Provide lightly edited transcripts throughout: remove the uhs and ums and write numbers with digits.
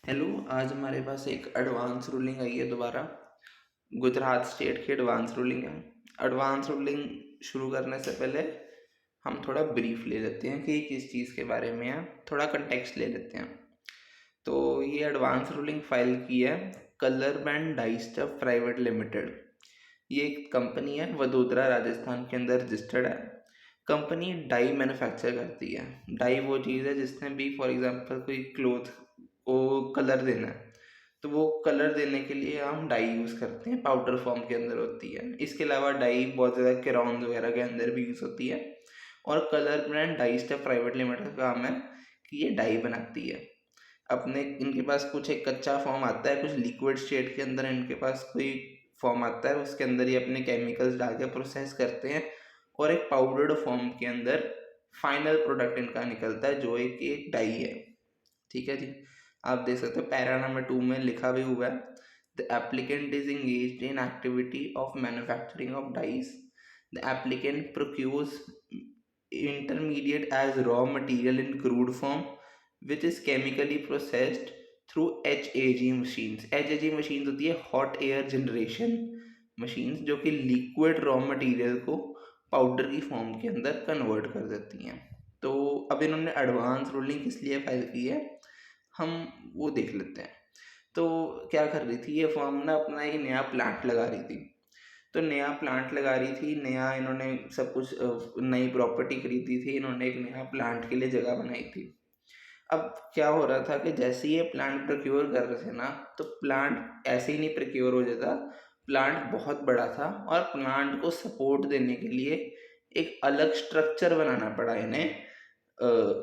Hello. आज हमारे पास एक एडवांस रूलिंग आई है दोबारा। गुजरात स्टेट की एडवांस रूलिंग है। एडवांस रूलिंग शुरू करने से पहले हम थोड़ा ब्रीफ ले लेते हैं कि किस चीज़ के बारे में है, थोड़ा कंटेक्स्ट ले लेते हैं। तो ये एडवांस रूलिंग फाइल की है colour band die stuff private limited. ये एक कंपनी है, वडोदरा राजस्थान के अंदर रजिस्टर्ड है। कंपनी डाई मैन्युफैक्चर करती है। डाई वो चीज़ है जिसमें भी फॉर एग्जांपल कोई क्लोथ को कलर देना है, तो वो कलर देने के लिए हम डाई यूज़ करते हैं, पाउडर फॉर्म के अंदर होती है। इसके अलावा डाई बहुत ज़्यादा क्रेयॉन्स वगैरह के अंदर भी यूज़ होती है। और colour brand die stuff private limited का काम है कि ये डाई बनाती है। अपने इनके पास कुछ एक कच्चा फॉर्म आता है, कुछ लिक्विड स्टेट के अंदर इनके पास कोई फॉर्म आता है, उसके अंदर ये अपने केमिकल्स डाल के प्रोसेस करते हैं और एक पाउडर्ड फॉर्म के अंदर फाइनल प्रोडक्ट इनका निकलता है जो एक डाई है। ठीक है जी। आप देख सकते हो पैरा नंबर 2 में लिखा भी हुआ है, the applicant is engaged in activity of manufacturing of dies. The applicant procures intermediate as raw material in crude form which is chemically processed through HAG machines। HAG machines होती है hot air generation machines, जो कि liquid raw material को powder की form के अंदर convert कर देती हैं। तो अब इन्होंने एडवांस रूलिंग किस लिए फाइल की है, हम वो देख लेते हैं। तो क्या कर रही थी ये फर्म ना, अपना एक नया प्लांट लगा रही थी। तो नया प्लांट लगा रही थी, नया इन्होंने सब कुछ नई प्रॉपर्टी खरीदी थी, इन्होंने एक नया प्लांट के लिए जगह बनाई थी। अब क्या हो रहा था कि जैसे ही ये प्लांट प्रोक्योर कर रहे थे ना, तो प्लांट ऐसे ही नहीं प्रोक्योर हो जाता। प्लांट बहुत बड़ा था और प्लांट को सपोर्ट देने के लिए एक अलग स्ट्रक्चर बनाना पड़ा इन्हें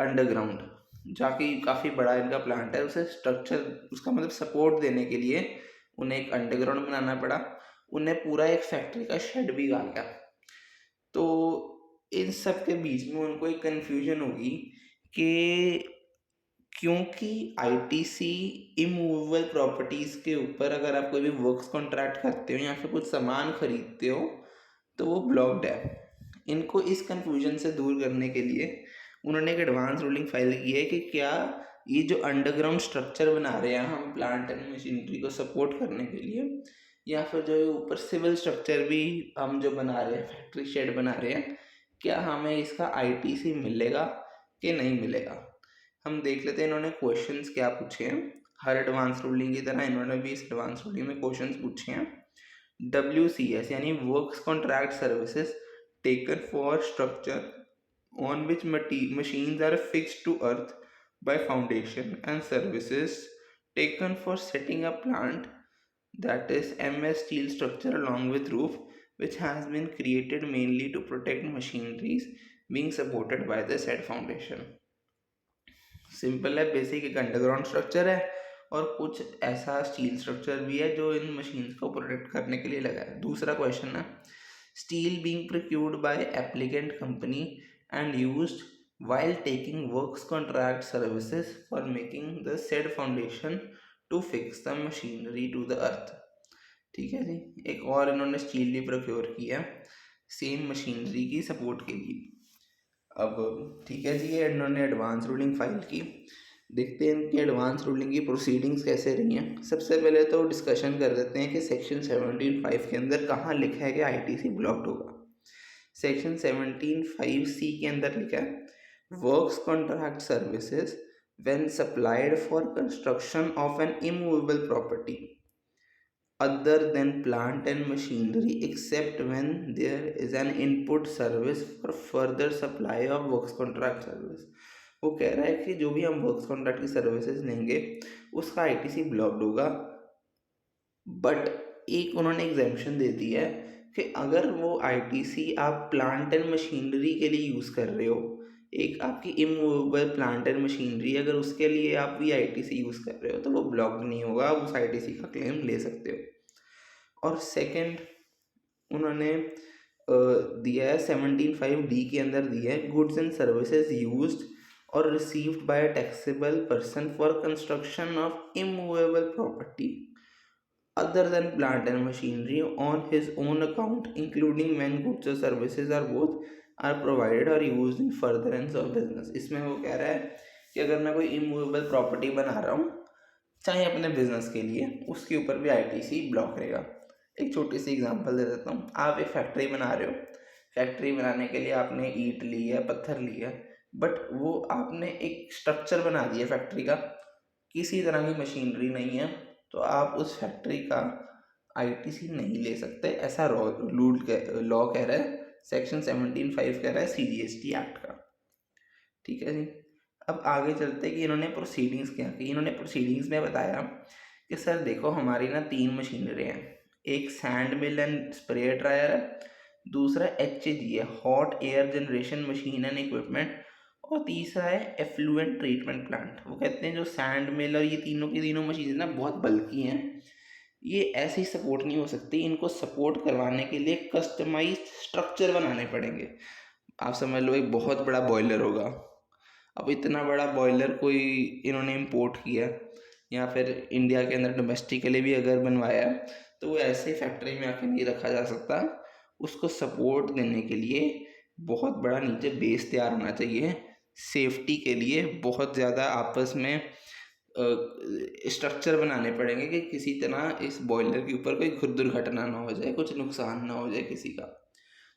अंडरग्राउंड। जाकि काफ़ी बड़ा इनका प्लांट है, उसे स्ट्रक्चर उसका मतलब सपोर्ट देने के लिए उन्हें एक अंडरग्राउंड बनाना पड़ा। उन्हें पूरा एक फैक्ट्री का शेड भी आ गया। तो इन सब के बीच में उनको एक कन्फ्यूजन होगी कि क्योंकि आईटीसी इमूवेबल प्रॉपर्टीज़ के ऊपर अगर आप कोई भी वर्क्स कॉन्ट्रैक्ट करते हो या फिर कुछ सामान खरीदते हो तो वो ब्लॉक्ड है। इनको इस कन्फ्यूजन से दूर करने के लिए उन्होंने एक एडवांस रूलिंग फाइल की है कि क्या ये जो अंडरग्राउंड स्ट्रक्चर बना रहे हैं हम प्लांट एंड मशीनरी को सपोर्ट करने के लिए, या फिर जो ऊपर सिविल स्ट्रक्चर भी हम जो बना रहे हैं, फैक्ट्री शेड बना रहे हैं, क्या हमें इसका आईटीसी मिलेगा कि नहीं मिलेगा। हम देख लेते हैं इन्होंने क्वेश्चंस क्या पूछे हैं। हर एडवांस रूलिंग की तरह इन्होंने भी इस एडवांस रूलिंग में क्वेश्चंस पूछे हैं। WCS यानी works contract services taken for structure on which machines are fixed to earth by foundation, and services taken for setting up plant, that is MS steel structure along with roof, which has been created mainly to protect machineries being supported by the said foundation। Simple है, basic एक underground structure है और कुछ ऐसा steel structure भी है जो इन machines को प्रोटेक्ट करने के लिए लगा है। दूसरा क्वेश्चन है, steel being procured by applicant company and used while taking works contract services for making the said foundation to fix the machinery to the earth। ठीक है जी। एक और इन्होंने स्टील भी प्रोक्योर की है सेम मशीनरी की सपोर्ट के लिए। अब ठीक है जी, ये इन्होंने एडवांस रूलिंग फाइल की। देखते हैं इनकी एडवांस रूलिंग की प्रोसीडिंग्स कैसे रही हैं। सबसे पहले तो डिस्कशन कर देते हैं कि सेक्शन 17(5) के अंदर कहाँ लिखा है कि आईटीसी ब्लॉक्ड होगा। सेक्शन 17(5)(c) के अंदर लिखा है works contract services when supplied for construction of N immovable property other than plant and machinery except when there is an input service for further supply of works contract service। वो कह रहा है कि जो भी हम वर्क्स कॉन्ट्रैक्ट की services लेंगे उसका आईटीसी ब्लॉक्ड होगा, बट एक उन्होंने एग्जेम्पशन दे दी है कि अगर वो आईटीसी आप प्लांट एंड मशीनरी के लिए यूज़ कर रहे हो, एक आपकी इमूवेबल प्लांट एंड मशीनरी अगर उसके लिए आप भी आईटीसी यूज़ कर रहे हो तो वो ब्लॉक नहीं होगा, आप उस आईटीसी का क्लेम ले सकते हो। और सेकंड उन्होंने दिया है 17(5)(d) के अंदर दिया है गुड्स एंड सर्विसेज यूज्ड और received by a taxable person for construction of immovable property other than plant and machinery on his own account including when goods or services are both are provided or used in furtherance of business। इसमें वो कह रहा है कि अगर मैं कोई immovable property बना रहा हूँ चाहे अपने बिजनेस के लिए, उसके ऊपर भी आईटीसी ब्लॉक रहेगा। एक छोटी सी एग्जांपल दे देता हूँ। आप एक फैक्ट्री बना रहे हो, फैक्ट्री बनाने के लिए आपने ईंट ली है, पत्थर लिया, बट वो आपने एक स्ट्रक्चर बना दिया फैक्ट्री का, किसी तरह की मशीनरी नहीं है, तो आप उस फैक्ट्री का आईटीसी नहीं ले सकते। ऐसा लॉ कह रहा है, सेक्शन 17(5) कह रहा है सीजीएसटी एक्ट का। ठीक है जी। अब आगे चलते हैं कि इन्होंने प्रोसीडिंग्स क्या की। इन्होंने प्रोसीडिंग्स में बताया कि सर देखो, हमारी ना 3 मशीनरी हैं। एक sand mill and spray dryer है, दूसरा HAG है, hot air generation machine and equipment, और तीसरा है एफ्लुएंट ट्रीटमेंट प्लांट। वो कहते हैं जो सैंड मिल और ये तीनों की तीनों मशीन ना बहुत बल्कि हैं, ये ऐसे ही सपोर्ट नहीं हो सकती, इनको सपोर्ट करवाने के लिए कस्टमाइज्ड स्ट्रक्चर बनाने पड़ेंगे। आप समझ लो एक बहुत बड़ा बॉयलर होगा। अब इतना बड़ा बॉयलर कोई इन्होंने इंपोर्ट किया या फिर इंडिया के अंदर डोमेस्टिकली भी अगर बनवाया, तो वो ऐसे फैक्ट्री में आके नहीं रखा जा सकता। उसको सपोर्ट देने के लिए बहुत बड़ा नीचे बेस तैयार होना चाहिए। सेफ्टी के लिए बहुत ज़्यादा आपस में स्ट्रक्चर बनाने पड़ेंगे कि किसी तरह इस बॉयलर के ऊपर कोई खुद दुर्घटना ना हो जाए, कुछ नुकसान ना हो जाए किसी का।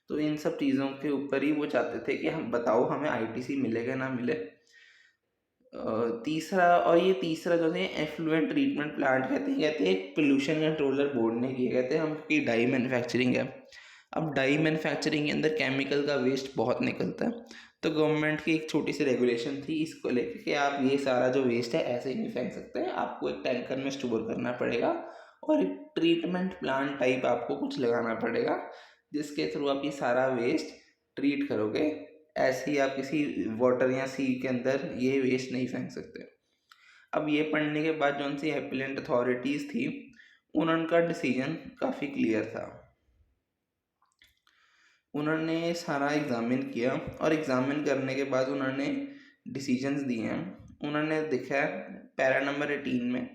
तो इन सब चीज़ों के ऊपर ही वो चाहते थे कि हम बताओ हमें आईटीसी मिलेगा ना मिले। तीसरा, और ये तीसरा जो है एफ्लुएंट ट्रीटमेंट प्लांट कहते हैं एक पोल्यूशन कंट्रोलर बोर्ड ने किया। कहते हैं हम की डाई मैन्युफैक्चरिंग है। अब डाई मैन्युफैक्चरिंग के अंदर केमिकल का वेस्ट बहुत निकलता है, तो गवर्नमेंट की एक छोटी सी रेगुलेशन थी इसको लेकर कि आप ये सारा जो वेस्ट है ऐसे ही नहीं फेंक सकते हैं, आपको एक टैंकर में स्टोर करना पड़ेगा और एक ट्रीटमेंट प्लांट टाइप आपको कुछ लगाना पड़ेगा, जिसके थ्रू आप ये सारा वेस्ट ट्रीट करोगे। ऐसे ही आप किसी वाटर या सी के अंदर ये वेस्ट नहीं फेंक सकते। अब ये पढ़ने के बाद जो सी एपिलेंट अथॉरिटीज़ थी, उनका डिसीजन काफ़ी क्लियर था। उन्होंने सारा एग्ज़ामिन किया और एग्ज़ामिन करने के बाद उन्होंने डिसीजंस दिए हैं। उन्होंने देखा है पैरा नंबर 18 में,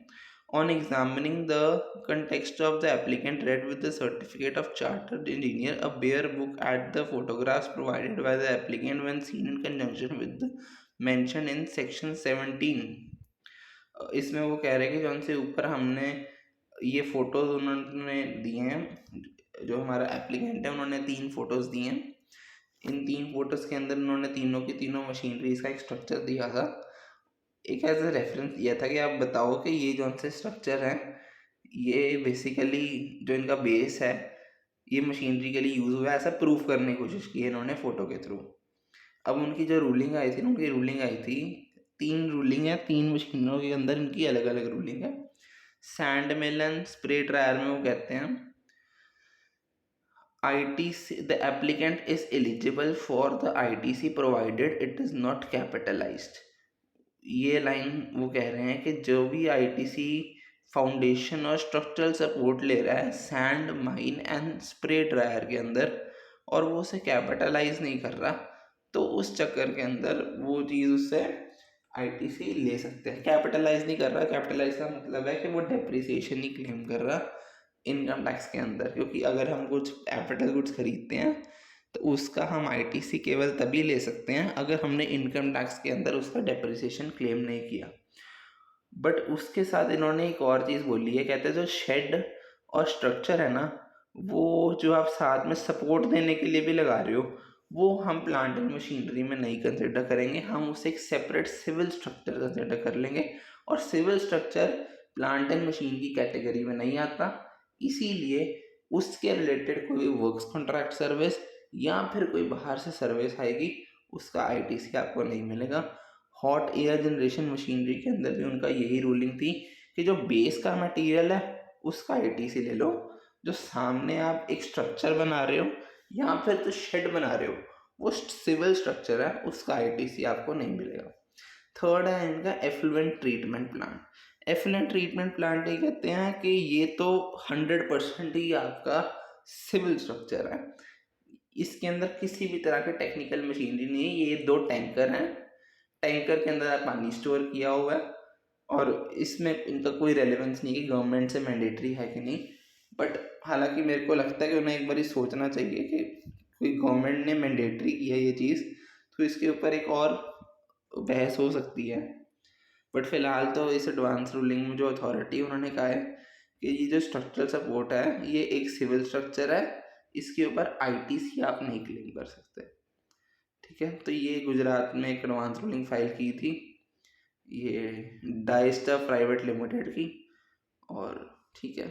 on examining the context of the applicant read with the certificate of chartered engineer a bare book at the photographs provided by the applicant when seen in conjunction with mention in section 17। इसमें वो कह रहे हैं कि जो उनसे ऊपर हमने ये फ़ोटोज़ उन्होंने दिए हैं, जो हमारा एप्लीकेंट है उन्होंने 3 फ़ोटोज़ दिए हैं। इन 3 फ़ोटोज़ के अंदर उन्होंने तीनों की तीनों मशीनरीज़ का एक स्ट्रक्चर दिया था। एक एज ए रेफरेंस दिया था कि आप बताओ कि ये जो से स्ट्रक्चर है, ये बेसिकली जो इनका बेस है, ये मशीनरी के लिए यूज़ हुआ है, ऐसा प्रूफ करने की कोशिश की है इन्होंने फ़ोटो के थ्रू। अब उनकी जो रूलिंग आई थी, उनकी रूलिंग आई थी, 3 रूलिंग है, 3 मशीनों के अंदर इनकी अलग अलग रूलिंग है। Sand mill and spray dryer में वो कहते हैं ITC, the applicant is eligible for the ITC provided it is not capitalized। ये लाइन वो कह रहे हैं कि जो भी ITC फाउंडेशन और स्ट्रक्चरल सपोर्ट ले रहा है sand mine and spray dryer के अंदर, और वो उसे कैपिटलाइज नहीं कर रहा, तो उस चक्कर के अंदर वो चीज़ उससे ITC ले सकते हैं। कैपिटलाइज नहीं कर रहा, कैपिटलाइज का मतलब है कि वो डेप्रिसिएशन नहीं क्लेम कर रहा इनकम टैक्स के अंदर, क्योंकि अगर हम कुछ कैपिटल गुड्स खरीदते हैं तो उसका हम आईटीसी केवल तभी ले सकते हैं अगर हमने इनकम टैक्स के अंदर उसका डेप्रिसिएशन क्लेम नहीं किया। बट उसके साथ इन्होंने एक और चीज़ बोली है, कहते हैं जो शेड और स्ट्रक्चर है ना, वो जो आप साथ में सपोर्ट देने के लिए भी लगा रहे हो, वो हम प्लांट एंड मशीनरी में नहीं कंसिडर करेंगे, हम उसे एक सेपरेट सिविल स्ट्रक्चर कंसिडर कर लेंगे, और civil structure plant and machine की कैटेगरी में नहीं आता, इसीलिए उसके रिलेटेड कोई वर्क्स कॉन्ट्रैक्ट सर्विस या फिर कोई बाहर से सर्विस आएगी, उसका आईटीसी आपको नहीं मिलेगा। हॉट एयर जनरेशन मशीनरी के अंदर भी उनका यही रूलिंग थी कि जो बेस का मटेरियल है उसका आईटीसी ले लो, जो सामने आप एक स्ट्रक्चर बना रहे हो या फिर तो शेड बना रहे हो वो सिविल स्ट्रक्चर है, उसका आईटीसी आपको नहीं मिलेगा। थर्ड है इनका effluent treatment plant. Effluent treatment plant ये कहते हैं कि ये तो 100% ही आपका सिविल स्ट्रक्चर है, इसके अंदर किसी भी तरह के टेक्निकल मशीनरी नहीं है। ये 2 टैंकर हैं, टैंकर के अंदर पानी स्टोर किया हुआ है, और इसमें इनका कोई रेलेवेंस नहीं कि गवर्नमेंट से मैंडेटरी है कि नहीं। बट हालांकि मेरे को लगता है कि उन्हें एक बार सोचना चाहिए कि कोई गवर्नमेंट ने मैंडेटरी किया ये चीज़, तो इसके ऊपर एक और बहस हो सकती है। बट फिलहाल तो इस एडवांस रूलिंग में जो अथॉरिटी उन्होंने कहा है कि ये जो स्ट्रक्चरल सपोर्ट है ये एक सिविल स्ट्रक्चर है, इसके ऊपर आईटीसी आप नहीं क्लेम कर सकते। ठीक है, तो ये गुजरात में एक एडवांस रूलिंग फाइल की थी ये डाइस्टा प्राइवेट लिमिटेड की। और ठीक है,